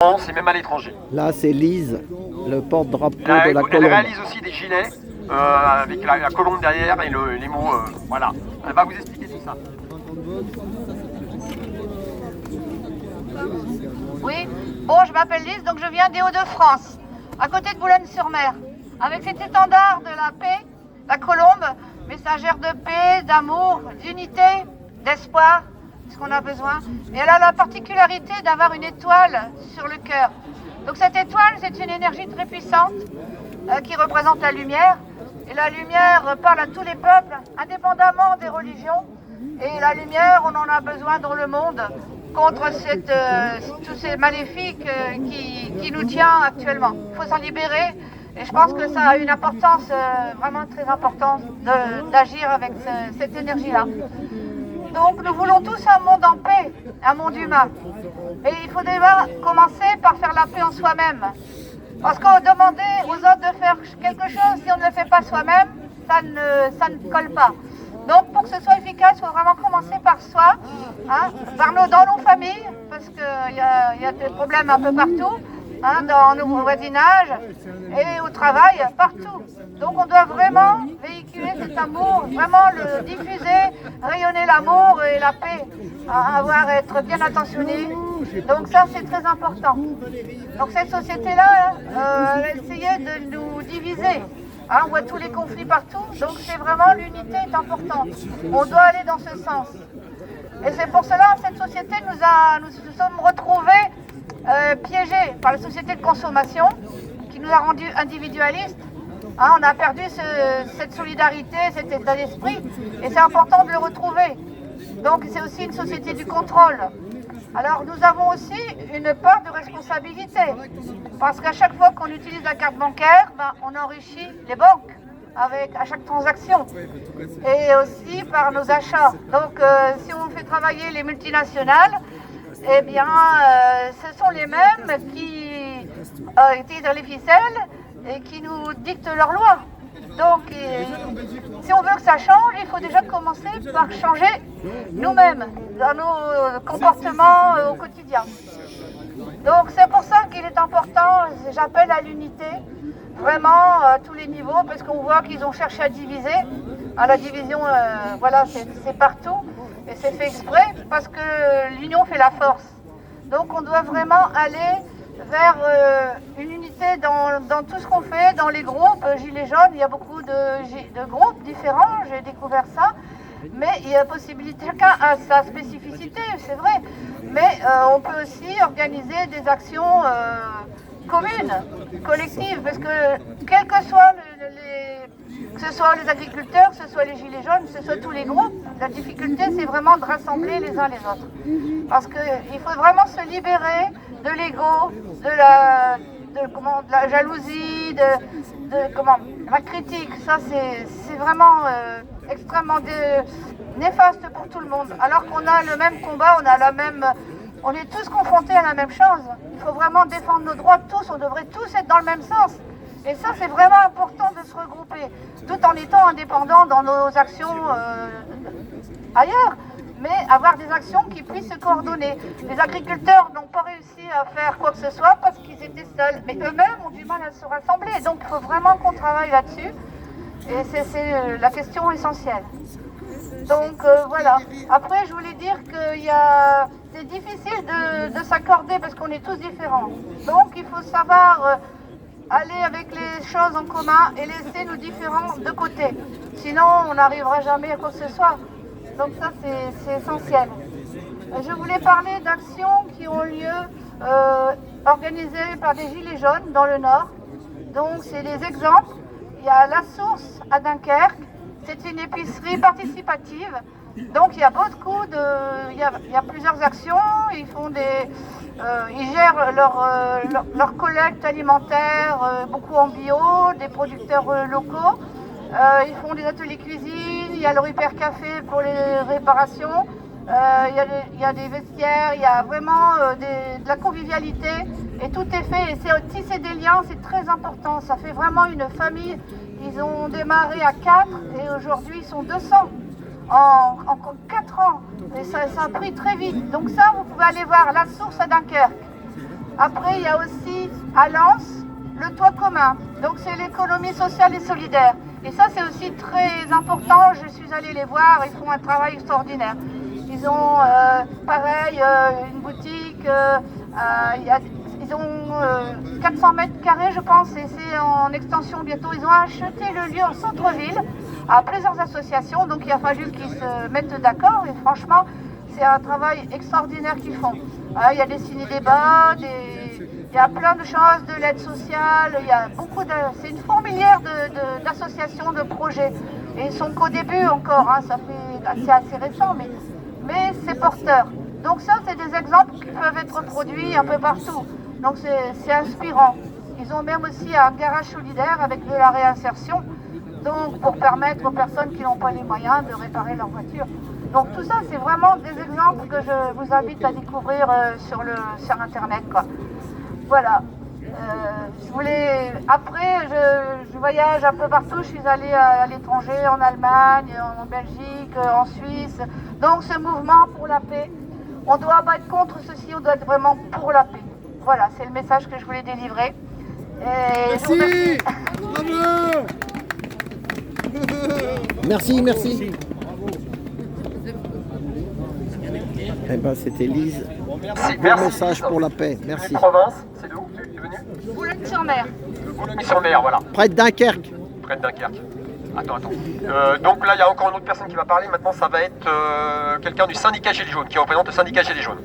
France et même à l'étranger. Là, c'est Lise, le porte-drapeau de la Elle colombe. réalise aussi des gilets avec la colombe derrière et les mots. Voilà. Elle va vous expliquer tout ça. Oui, bon, je m'appelle Lise, donc je viens des Hauts-de-France, à côté de Boulogne-sur-Mer, avec cet étendard de la paix, la colombe, messagère de paix, d'amour, d'unité, d'espoir, ce qu'on a besoin. Et elle a la particularité d'avoir une étoile sur le cœur. Donc cette étoile, c'est une énergie très puissante qui représente la lumière. Et la lumière parle à tous les peuples, indépendamment des religions. Et la lumière, on en a besoin dans le monde contre tous ces maléfiques qui nous tient actuellement. Il faut s'en libérer et je pense que ça a une importance vraiment très importante d'agir avec cette énergie-là. Donc nous voulons tous un monde en paix, un monde humain. Et il faut déjà commencer par faire la paix en soi-même. Parce qu'on demandait aux autres de faire quelque chose, si on ne le fait pas soi-même, ça ne colle pas. Donc pour que ce soit efficace, il faut vraiment commencer par soi, hein, dans nos familles, parce qu'il y a des problèmes un peu partout, hein, dans nos voisinages et au travail, partout. Donc on doit vraiment véhiculer cet amour, vraiment le diffuser, rayonner l'amour et la paix, hein, être bien attentionné. Donc ça c'est très important. Donc cette société-là, elle a essayé de nous diviser. Hein, on voit tous les conflits partout, donc c'est vraiment l'unité est importante. On doit aller dans ce sens. Et c'est pour cela que cette société nous sommes retrouvés piégés par la société de consommation qui nous a rendus individualistes. Hein, on a perdu cette solidarité, cet état d'esprit, et c'est important de le retrouver. Donc c'est aussi une société du contrôle. Alors nous avons aussi une part de responsabilité, parce qu'à chaque fois qu'on utilise la carte bancaire, on enrichit les banques à chaque transaction, et aussi par nos achats. Donc si on fait travailler les multinationales, eh bien ce sont les mêmes qui étaient dans les ficelles et qui nous dictent leurs lois. Donc, si on veut que ça change, il faut déjà commencer par changer nous-mêmes, dans nos comportements au quotidien. Donc, c'est pour ça qu'il est important, j'appelle à l'unité, vraiment à tous les niveaux, parce qu'on voit qu'ils ont cherché à diviser. La division, voilà, c'est partout, et c'est fait exprès, parce que l'union fait la force. Donc, on doit vraiment aller vers une unité dans tout ce qu'on fait, dans les groupes. Gilets jaunes, il y a beaucoup de groupes différents, j'ai découvert ça, mais il y a possibilité, chacun a sa spécificité, c'est vrai, mais on peut aussi organiser des actions communes, collectives, parce que quel que soit que ce soit les agriculteurs, que ce soit les gilets jaunes, que ce soit tous les groupes, la difficulté c'est vraiment de rassembler les uns les autres. Parce qu'il faut vraiment se libérer de l'ego, de la jalousie, de la critique. Ça c'est vraiment extrêmement néfaste pour tout le monde. Alors qu'on a le même combat, on est tous confrontés à la même chose. Il faut vraiment défendre nos droits tous, on devrait tous être dans le même sens. Et ça, c'est vraiment important de se regrouper, tout en étant indépendants dans nos actions ailleurs, mais avoir des actions qui puissent se coordonner. Les agriculteurs n'ont pas réussi à faire quoi que ce soit parce qu'ils étaient seuls, mais eux-mêmes ont du mal à se rassembler. Donc, il faut vraiment qu'on travaille là-dessus, et c'est la question essentielle. Donc, voilà. Après, je voulais dire que c'est difficile de s'accorder parce qu'on est tous différents. Donc, il faut savoir aller avec les choses en commun et laisser nos différents de côté. Sinon, on n'arrivera jamais à quoi que ce soit. Donc ça, c'est essentiel. Je voulais parler d'actions qui ont lieu organisées par des Gilets jaunes dans le Nord. Donc, c'est des exemples. Il y a La Source à Dunkerque. C'est une épicerie participative. Donc, il y a beaucoup il y a plusieurs actions. Ils gèrent leur collecte alimentaire, beaucoup en bio, des producteurs locaux. Ils font des ateliers cuisine, il y a le Repair Café pour les réparations, il y a des vestiaires, il y a vraiment de la convivialité et tout est fait. Et tisser des liens, c'est très important, ça fait vraiment une famille. Ils ont démarré à 4 et aujourd'hui ils sont 200 en 4 ans. Et ça a pris très vite. Donc ça, vous pouvez aller voir La Source à Dunkerque. Après, il y a aussi à Lens, le toit commun. Donc c'est l'économie sociale et solidaire. Et ça, c'est aussi très important. Je suis allée les voir, ils font un travail extraordinaire. Ils ont, pareil, une boutique, ils ont 400 mètres carrés, je pense, et c'est en extension bientôt. Ils ont acheté le lieu en centre-ville à plusieurs associations, donc il a fallu qu'ils se mettent d'accord. Et franchement, c'est un travail extraordinaire qu'ils font. Il y a des ciné-débats, il y a plein de choses, de l'aide sociale, il y a beaucoup de... C'est une fourmilière d'associations, de projets. Et ils sont qu'au début encore, hein, c'est assez récent, mais c'est porteur. Donc ça, c'est des exemples qui peuvent être produits un peu partout. Donc c'est inspirant. Ils ont même aussi un garage solidaire avec de la réinsertion, donc pour permettre aux personnes qui n'ont pas les moyens de réparer leur voiture. Donc tout ça, c'est vraiment des exemples que je vous invite à découvrir sur Internet, quoi. Voilà. Après, je voyage un peu partout. Je suis allée à l'étranger, en Allemagne, en Belgique, en Suisse. Donc ce mouvement pour la paix, on ne doit pas être contre ceci, on doit être vraiment pour la paix. Voilà, c'est le message que je voulais délivrer. Merci. Bravo. Merci, merci. Eh ben, c'était Lise. Merci, Bon merci. message pour la paix. Merci. Provence, c'est d'où tu es venu? Boulogne-sur-Mer. Boulogne-sur-Mer, voilà, Près de Dunkerque. près de Dunkerque. Attends. Donc là, il y a encore une autre personne qui va parler. Maintenant, ça va être quelqu'un du syndicat Gilets jaunes, qui représente le syndicat Gilets jaunes.